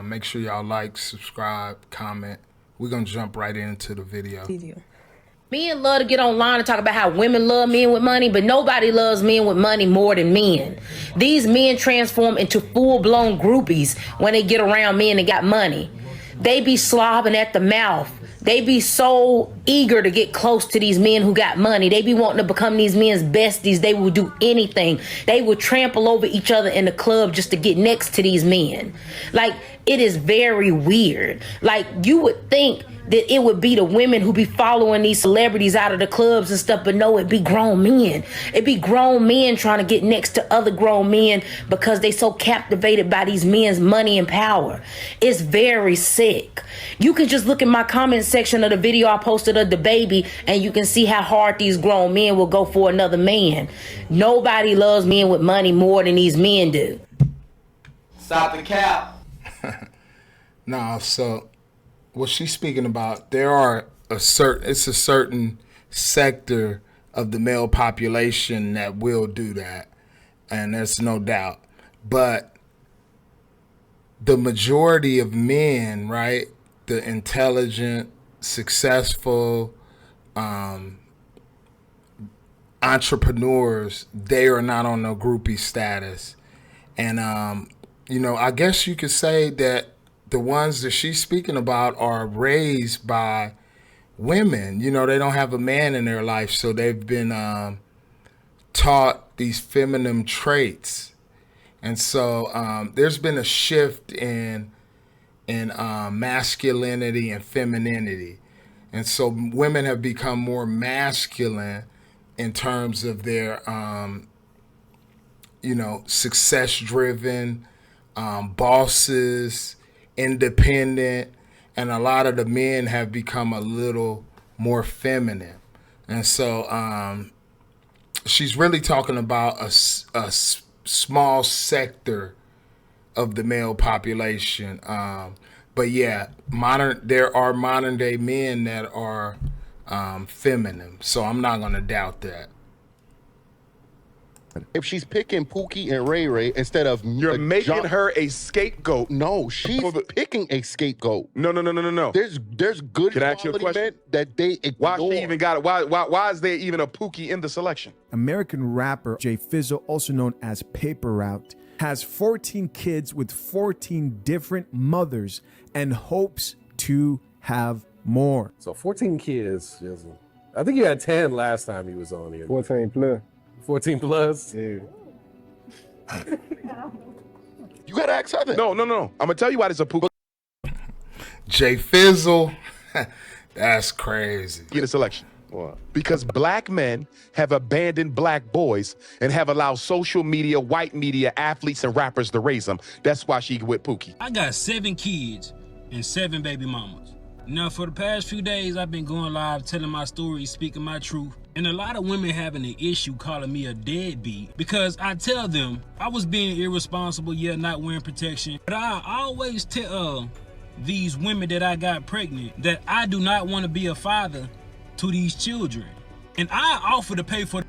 Make sure y'all like, subscribe, comment. We're going to jump right into the video. Men love to get online and talk about how women love men with money, but nobody loves men with money more than men. These men transform into full-blown groupies when they get around men that got money. They be slobbing at the mouth. They be so eager to get close to these men who got money. They be wanting to become these men's besties. They will do anything. They will trample over each other in the club just to get next to these men. Like, it is very weird. Like, you would think that it would be the women who be following these celebrities out of the clubs and stuff, but no, it'd be grown men. It'd be grown men trying to get next to other grown men because they so captivated by these men's money and power. It's very sick. You can just look at my comment section of the video I posted of the baby, and you can see how hard these grown men will go for another man. Nobody loves men with money more than these men do. Stop the cap. No, so what she's speaking about, there are it's a certain sector of the male population that will do that, and there's no doubt. But the majority of men, right, the intelligent, successful entrepreneurs, they are not on no groupie status. And I guess you could say that the ones that she's speaking about are raised by women. They don't have a man in their life, so they've been taught these feminine traits. And so there's been a shift in masculinity and femininity. And so women have become more masculine in terms of their, success-driven, bosses, independent, and a lot of the men have become a little more feminine. And so she's really talking about a small sector of the male population. But yeah, there are modern day men that are feminine. So I'm not going to doubt that. If she's picking Pookie and Ray Ray instead of you're making her a scapegoat. No, she's picking a scapegoat. No. There's good Can I ask you a question? men that they ignore. Why she even got it? Why is there even a Pookie in the selection? American rapper Jay Fizzle, also known as Paper Route, has 14 kids with 14 different mothers and hopes to have more. So 14 kids. I think you had 10 last time he was on here. 14 plus. 14 plus? Yeah. You gotta ask her. No. I'm gonna tell you why there's a Pookie. Jay Fizzle, that's crazy. Get a selection. What? Because black men have abandoned black boys and have allowed social media, white media, athletes, and rappers to raise them. That's why she with Pookie. I got 7 kids and 7 baby mamas. Now, for the past few days, I've been going live, telling my story, speaking my truth. And a lot of women having an issue calling me a deadbeat because I tell them I was being irresponsible, not wearing protection. But I always tell these women that I got pregnant that I do not want to be a father to these children. And I offer to pay for it.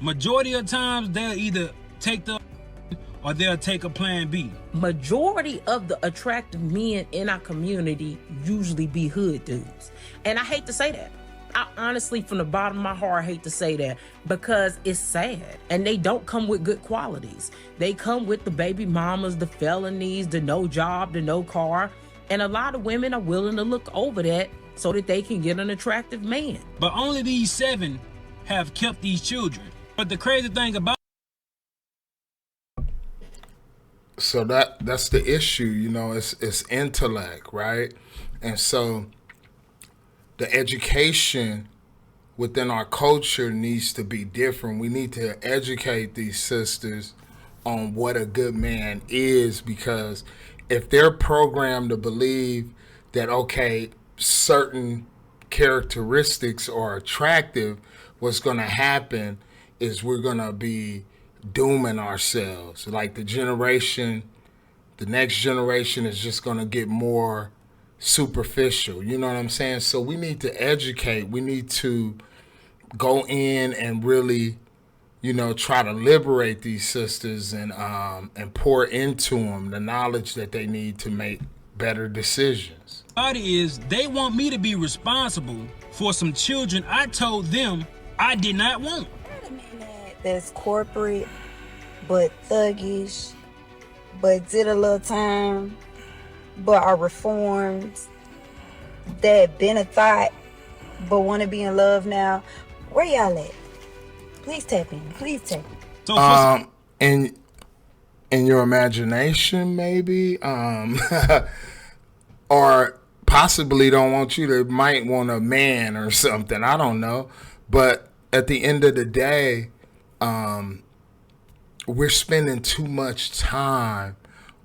Majority of times, they'll either take the or they'll take a plan B. Majority of the attractive men in our community usually be hood dudes. And I hate to say that. I honestly, from the bottom of my heart, hate to say that because it's sad. And they don't come with good qualities. They come with the baby mamas, the felonies, the no job, the no car. And a lot of women are willing to look over that so that they can get an attractive man. But only these 7 have kept these children. But the crazy thing about So that's the issue, it's intellect, right? And so the education within our culture needs to be different. We need to educate these sisters on what a good man is, because if they're programmed to believe that, okay, certain characteristics are attractive, what's going to happen is we're going to be dooming ourselves. Like the next generation is just going to get more superficial. You know what I'm saying? So we need to educate. We need to go in and really, try to liberate these sisters and pour into them the knowledge that they need to make better decisions. Is they want me to be responsible for some children I told them I did not want. That's corporate, but thuggish, but did a little time, but are reformed, that been a thought, but want to be in love now. Where y'all at? Please tap in. Please tap in. So in your imagination, maybe, or possibly don't want you to, might want a man or something. I don't know. But at the end of the day, we're spending too much time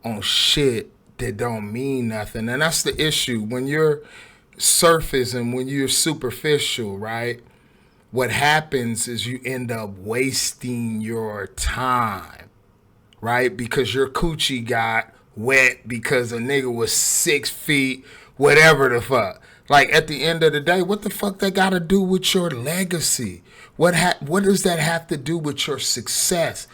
on shit that don't mean nothing. And that's the issue. When you're surface and when you're superficial, right? What happens is you end up wasting your time, right? Because your coochie got wet because a nigga was 6 feet, whatever the fuck. Like, at the end of the day, what the fuck that got to do with your legacy? What does that have to do with your success?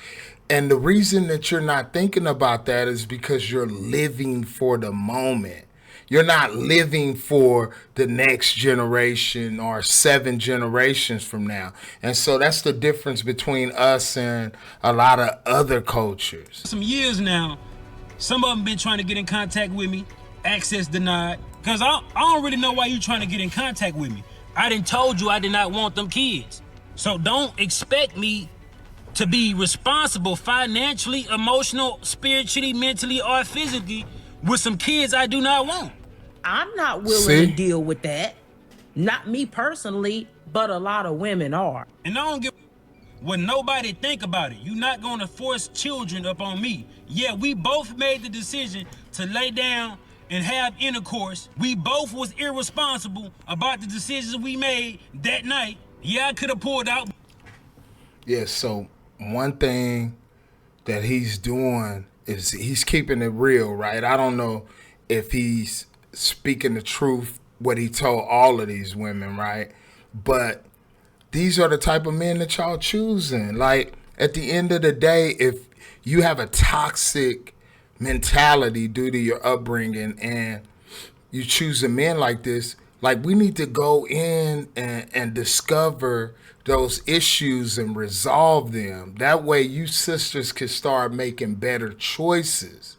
And the reason that you're not thinking about that is because you're living for the moment. You're not living for the next generation or 7 generations from now. And so that's the difference between us and a lot of other cultures. Some years now, some of them been trying to get in contact with me, access denied, because I don't really know why you trying to get in contact with me. I done told you I did not want them kids. So don't expect me to be responsible financially, emotional, spiritually, mentally, or physically with some kids I do not want. I'm not willing to deal with that. Not me personally, but a lot of women are. And I don't give what nobody think about it. You're not gonna force children up on me. Yeah, we both made the decision to lay down and have intercourse. We both was irresponsible about the decisions we made that night. Yeah, I could have pulled out. Yeah, so one thing that he's doing is he's keeping it real, right? I don't know if he's speaking the truth, what he told all of these women, right? But these are the type of men that y'all choosing. Like, at the end of the day, if you have a toxic mentality due to your upbringing and you choose a man like this, like, we need to go in and discover those issues and resolve them. That way you sisters can start making better choices.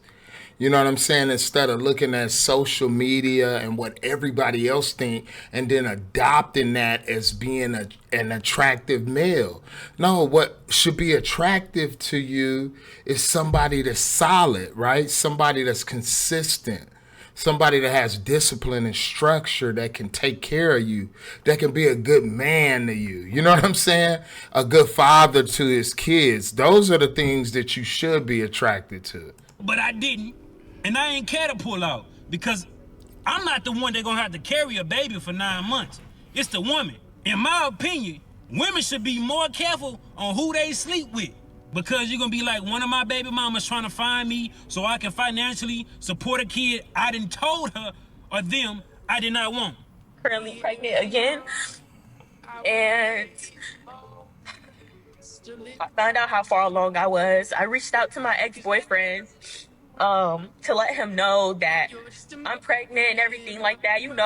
You know what I'm saying? Instead of looking at social media and what everybody else think and then adopting that as being an attractive male. No, what should be attractive to you is somebody that's solid, right? Somebody that's consistent. Somebody that has discipline and structure, that can take care of you, that can be a good man to you. You know what I'm saying? A good father to his kids. Those are the things that you should be attracted to. But I didn't. And I ain't care to pull out because I'm not the one that's gonna have to carry a baby for 9 months. It's the woman. In my opinion, women should be more careful on who they sleep with, because you're gonna be like, one of my baby mamas trying to find me so I can financially support a kid I done told her or them I did not want. Currently pregnant again, and I found out how far along I was. I reached out to my ex-boyfriend to let him know that I'm pregnant and everything like that, and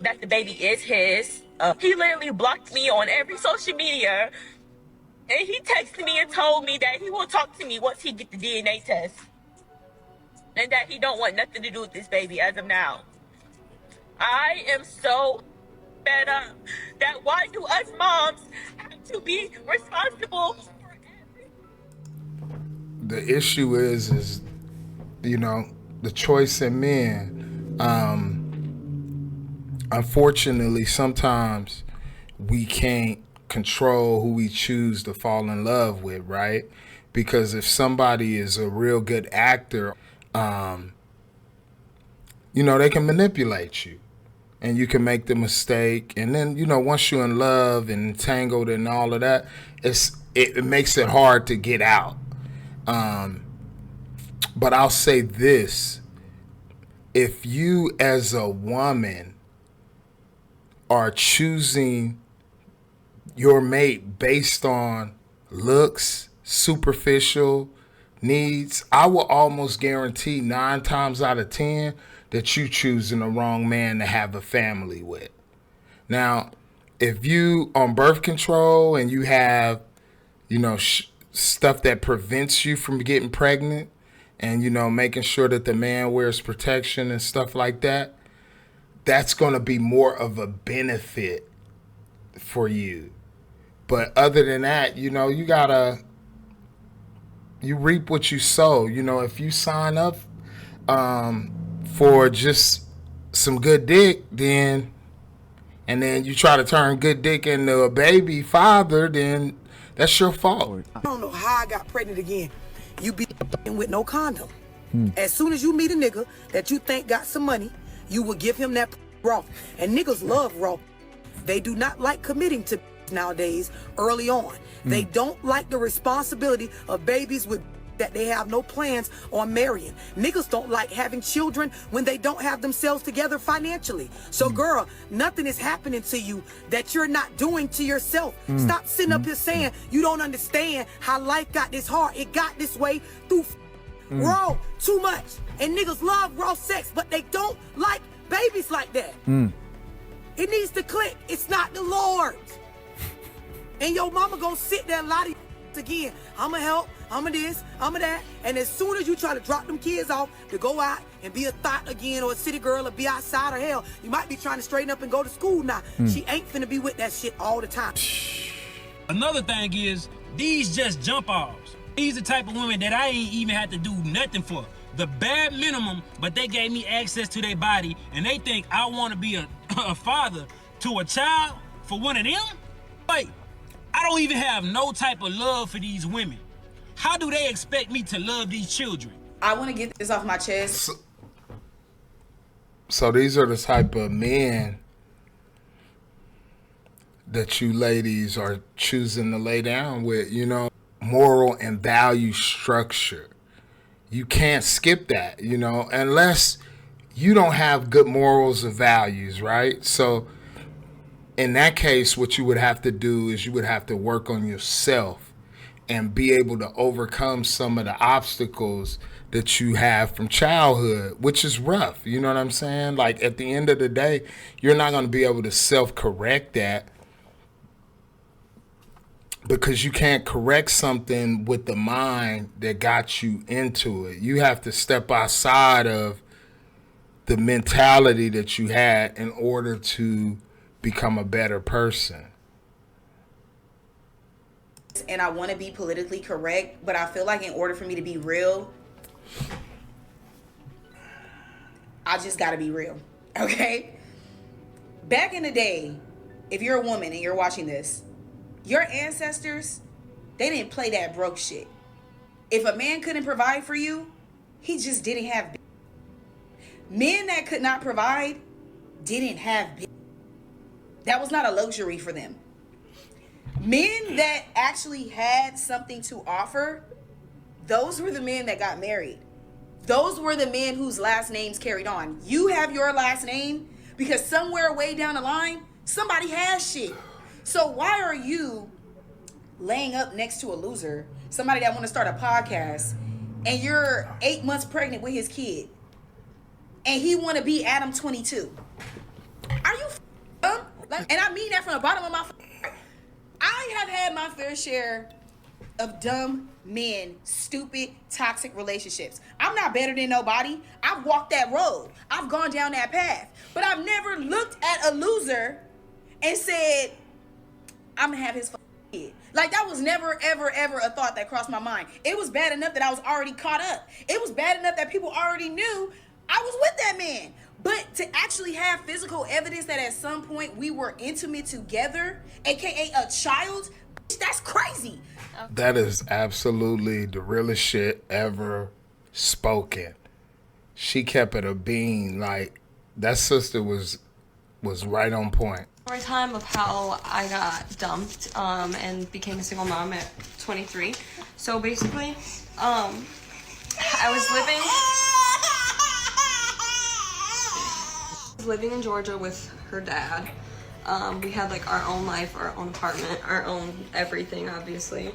that the baby is his. He literally blocked me on every social media, and he texted me and told me that he will talk to me once he get the DNA test, and that he don't want nothing to do with this baby as of now. I am so fed up that why do us moms have to be responsible for everything? The issue is the choice in men. Unfortunately, sometimes we can't control who we choose to fall in love with, right? Because if somebody is a real good actor, they can manipulate you. And you can make the mistake. And then, once you're in love and entangled and all of that, it makes it hard to get out. But I'll say this. If you as a woman are choosing your mate based on looks, superficial needs, I will almost guarantee 9 times out of 10 that you choosing the wrong man to have a family with. Now, if you on birth control and you have, stuff that prevents you from getting pregnant, and making sure that the man wears protection and stuff like that, that's going to be more of a benefit for you. But other than that, you reap what you sow. If you sign up for just some good dick, and then you try to turn good dick into a baby father, then that's your fault. I don't know how I got pregnant again. You be with no condom. As soon as you meet a nigga that you think got some money, you will give him that raw. And niggas love raw. They do not like committing to nowadays early on. They don't like the responsibility of babies with that they have no plans on marrying. Niggas don't like having children when they don't have themselves together financially. So girl, nothing is happening to you that you're not doing to yourself. Stop sitting up here saying you don't understand how life got this hard. It got this way through raw too much. And niggas love raw sex, but they don't like babies like that. It needs to click. It's not the Lord. And your mama gonna sit there and lie to you again. I'ma help, I'ma this, I'ma that. And as soon as you try to drop them kids off to go out and be a thought again, or a city girl, or be outside, or hell, you might be trying to straighten up and go to school now. She ain't finna be with that shit all the time. Another thing is, these just jump offs. These the type of women that I ain't even had to do nothing for. The bare minimum, but they gave me access to their body, and they think I want to be a father to a child for one of them? Wait, I don't even have no type of love for these women. How do they expect me to love these children? I want to get this off my chest. So these are the type of men that you ladies are choosing to lay down with, moral and value structure. You can't skip that, unless you don't have good morals and values, right? So in that case, what you would have to do is you would have to work on yourself and be able to overcome some of the obstacles that you have from childhood, which is rough. You know what I'm saying? Like at the end of the day, you're not going to be able to self-correct that, because you can't correct something with the mind that got you into it. You have to step outside of the mentality that you had in order to become a better person. And I want to be politically correct, but I feel like in order for me to be real, I just got to be real, okay? Back in the day, if you're a woman and you're watching this, your ancestors, they didn't play that broke shit. If a man couldn't provide for you, he just didn't have. Men that could not provide didn't have. That was not a luxury for them. Men that actually had something to offer, those were the men that got married. Those were the men whose last names carried on. You have your last name because somewhere way down the line, somebody has shit. So why are you laying up next to a loser, somebody that want to start a podcast, and you're 8 months pregnant with his kid, and he want to be Adam 22? Are you dumb? And I mean that from the bottom of my heart. I have had my fair share of dumb men, stupid, toxic relationships. I'm not better than nobody. I've walked that road. I've gone down that path. But I've never looked at a loser and said, I'm gonna have his kid. Like, that was never, ever, ever a thought that crossed my mind. It was bad enough that I was already caught up. It was bad enough that people already knew I was with that man. But to actually have physical evidence that at some point we were intimate together, aka a child, that's crazy. That is absolutely the realest shit ever spoken. She kept it a bean. Like, that sister was right on point. Story time of how I got dumped and became a single mom at 23. So basically, I was living in Georgia with her dad. We had like our own life, our own apartment, our own everything, obviously.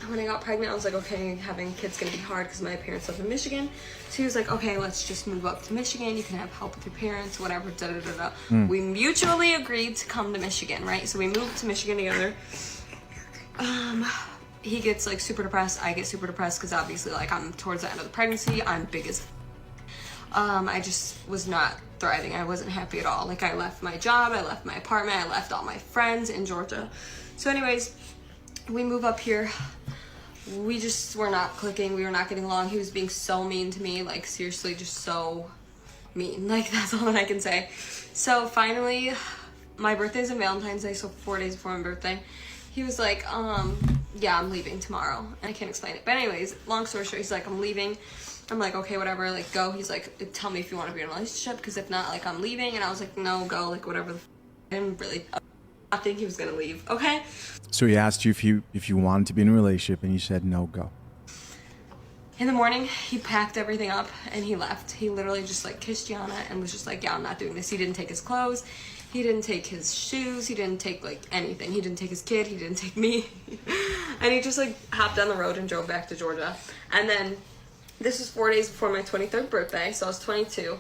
When I got pregnant, I was like, okay, having kids gonna be hard because my parents live in Michigan. So he was like, okay, let's just move up to Michigan. You can have help with your parents, whatever, da-da-da-da. We mutually agreed to come to Michigan, right? So we moved to Michigan together. He gets like super depressed. I get super depressed because obviously like I'm towards the end of the pregnancy. I'm big as I just was not thriving. I wasn't happy at all. Like I left my job, I left my apartment, I left all my friends in Georgia. So anyways, we move up here. We just were not clicking. We were not getting along. He was being so mean to me, like seriously, just so mean. Like that's all that I can say. So finally, my birthday's on Valentine's Day, so 4 days before my birthday, he was like, yeah, I'm leaving tomorrow. And I can't explain it. But anyways, long story short, he's like, I'm leaving. I'm like, okay, whatever, like go. He's like, tell me if you want to be in a relationship, because if not, like I'm leaving. And I was like, no, go, like whatever. I didn't really I think he was gonna leave, okay? So he asked you if you wanted to be in a relationship, and you said no, go. In the morning, he packed everything up and he left. He literally just like kissed Gianna and was just like, yeah, I'm not doing this. He didn't take his clothes. He didn't take his shoes. He didn't take like anything. He didn't take his kid. He didn't take me. And he just like hopped down the road and drove back to Georgia. And then this was 4 days before my 23rd birthday. So I was 22.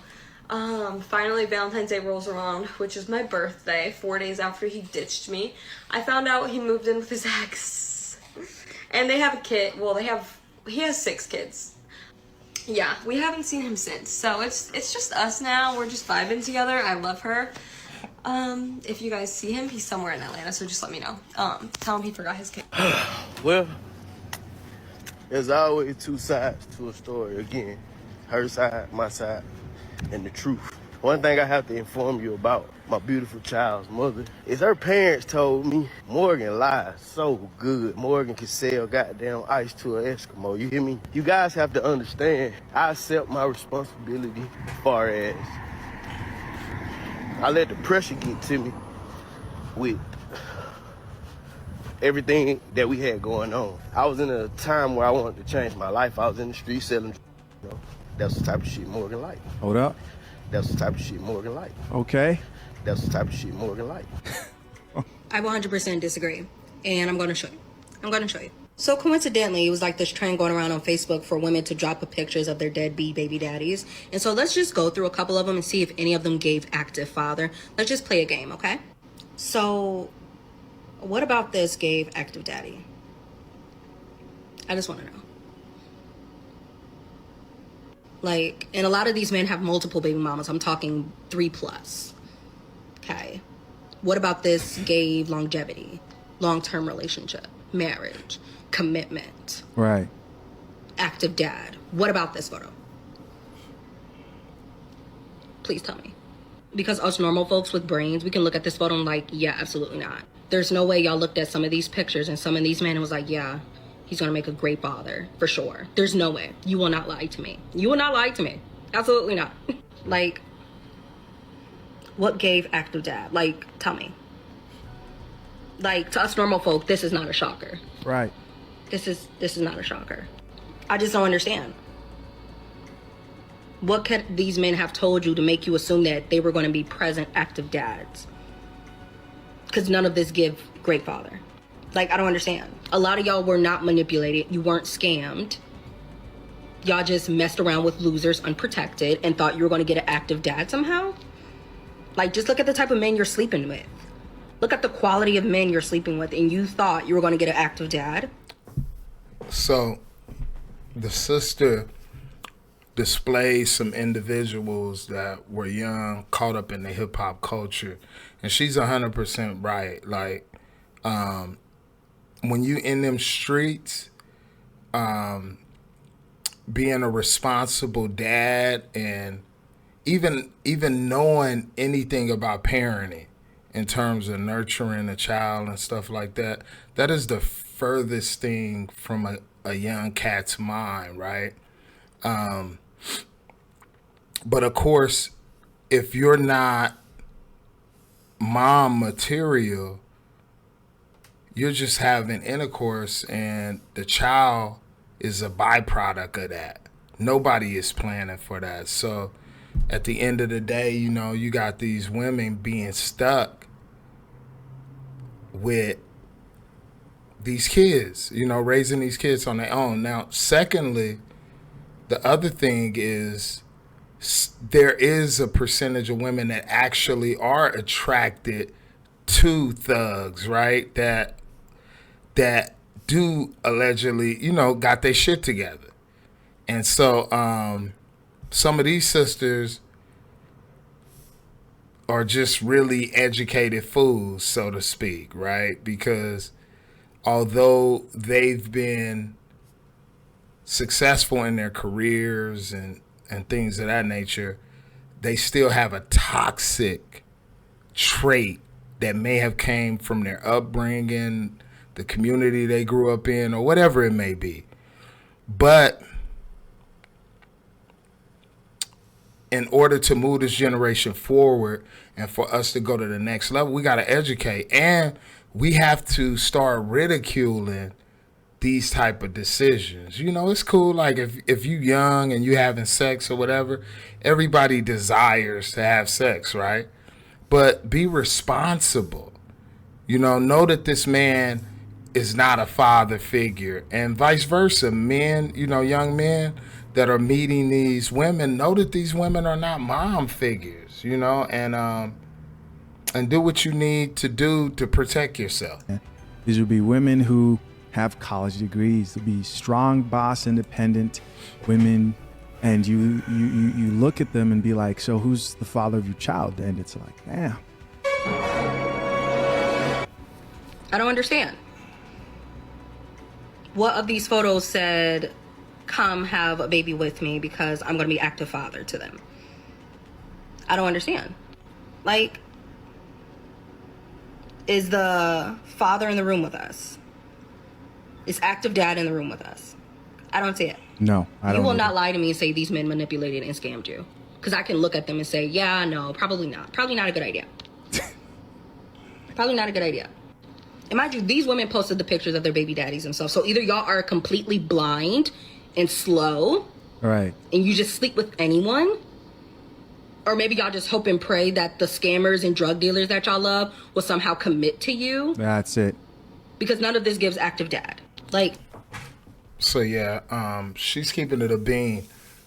Finally Valentine's Day rolls around, which is my birthday, 4 days after he ditched me. I found out he moved in with his ex. And they have a kid. Well, he has 6 kids. Yeah, we haven't seen him since. So it's just us now. We're just vibing together. I love her. If you guys see him, he's somewhere in Atlanta, so just let me know. Tell him he forgot his kid. Well, there's always 2 sides to a story. Again, her side, my side, and the truth. One thing I have to inform you about my beautiful child's mother is her parents told me Morgan lies so good. Morgan can sell goddamn ice to an Eskimo. You hear me? You guys have to understand, I accept my responsibility as far as I let the pressure get to me with everything that we had going on. I was in a time where I wanted to change my life. I was in the street selling, you know. That's the type of shit Morgan like. Hold up. That's the type of shit Morgan like. Okay. That's the type of shit Morgan like. I 100% disagree, and I'm going to show you. So coincidentally, it was like this trend going around on Facebook for women to drop pictures of their deadbeat baby daddies. And so let's just go through a couple of them and see if any of them gave active father. Let's just play a game, okay? So what about this gave active daddy? I just want to know. Like, and a lot of these men have multiple baby mamas. I'm talking 3+. Okay. What about this gave longevity, long-term relationship, marriage, commitment? Right. Active dad. What about this photo? Please tell me. Because us normal folks with brains, we can look at this photo and like, yeah, absolutely not. There's no way y'all looked at some of these pictures and some of these men and was like, yeah, he's gonna make a great father, for sure. There's no way. You will not lie to me. You will not lie to me. Absolutely not. Like, what gave active dad? Like, tell me. Like, to us normal folk, this is not a shocker. Right. This is not a shocker. I just don't understand. What could these men have told you to make you assume that they were going to be present active dads? Because none of this give great father. Like, I don't understand. A lot of y'all were not manipulated. You weren't scammed. Y'all just messed around with losers unprotected and thought you were going to get an active dad somehow. Like, just look at the type of men you're sleeping with. Look at the quality of men you're sleeping with, and you thought you were going to get an active dad. So, the sister displayed some individuals that were young, caught up in the hip-hop culture. And she's 100% right. Like, when you in them streets, being a responsible dad and even knowing anything about parenting in terms of nurturing a child and stuff like that, that is the furthest thing from a young cat's mind, right? But of course, if you're not mom material, you're just having intercourse and the child is a byproduct of that. Nobody is planning for that. So at the end of the day, you know, you got these women being stuck with these kids, you know, raising these kids on their own. Now, secondly, the other thing is there is a percentage of women that actually are attracted to thugs, right? That do allegedly, you know, got their shit together. And so some of these sisters are just really educated fools, so to speak, right? Because although they've been successful in their careers and things of that nature, they still have a toxic trait that may have came from their upbringing, the community they grew up in, or whatever it may be. But in order to move this generation forward and for us to go to the next level, we got to educate, and we have to start ridiculing these type of decisions. You know, it's cool, like if you young and you having sex or whatever, everybody desires to have sex, right? But be responsible. You know that this man is not a father figure, and vice versa. Men, you know, young men that are meeting these women, know that these women are not mom figures, you know, and do what you need to do to protect yourself. These would be women who have college degrees. They'll be strong, boss, independent women, and you look at them and be like, so who's the father of your child? And it's like, damn. I don't understand. What of these photos said, come have a baby with me because I'm going to be active father to them? I don't understand. Like, is the father in the room with us? Is active dad in the room with us? I don't see it. No, I don't. You will not lie to me and say these men manipulated and scammed you. Because I can look at them and say, yeah, no, probably not. Probably not a good idea. Probably not a good idea. And mind you, these women posted the pictures of their baby daddies themselves. So either y'all are completely blind and slow. Right. And you just sleep with anyone. Or maybe y'all just hope and pray that the scammers and drug dealers that y'all love will somehow commit to you. That's it. Because none of this gives active dad. Like. So yeah, she's keeping it a bean.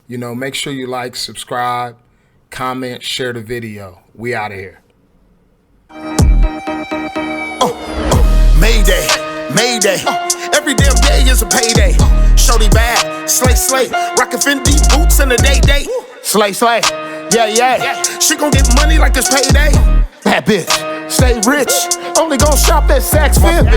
You know, make sure you like, subscribe, comment, share the video. We out of here. Mayday, Mayday. Every damn day is a payday. Shorty bad, slay, rockin' Fendi boots in the day. Slay, yeah. She gon' get money like it's payday. Bad bitch, stay rich, only gon' shop at Saks Fifth.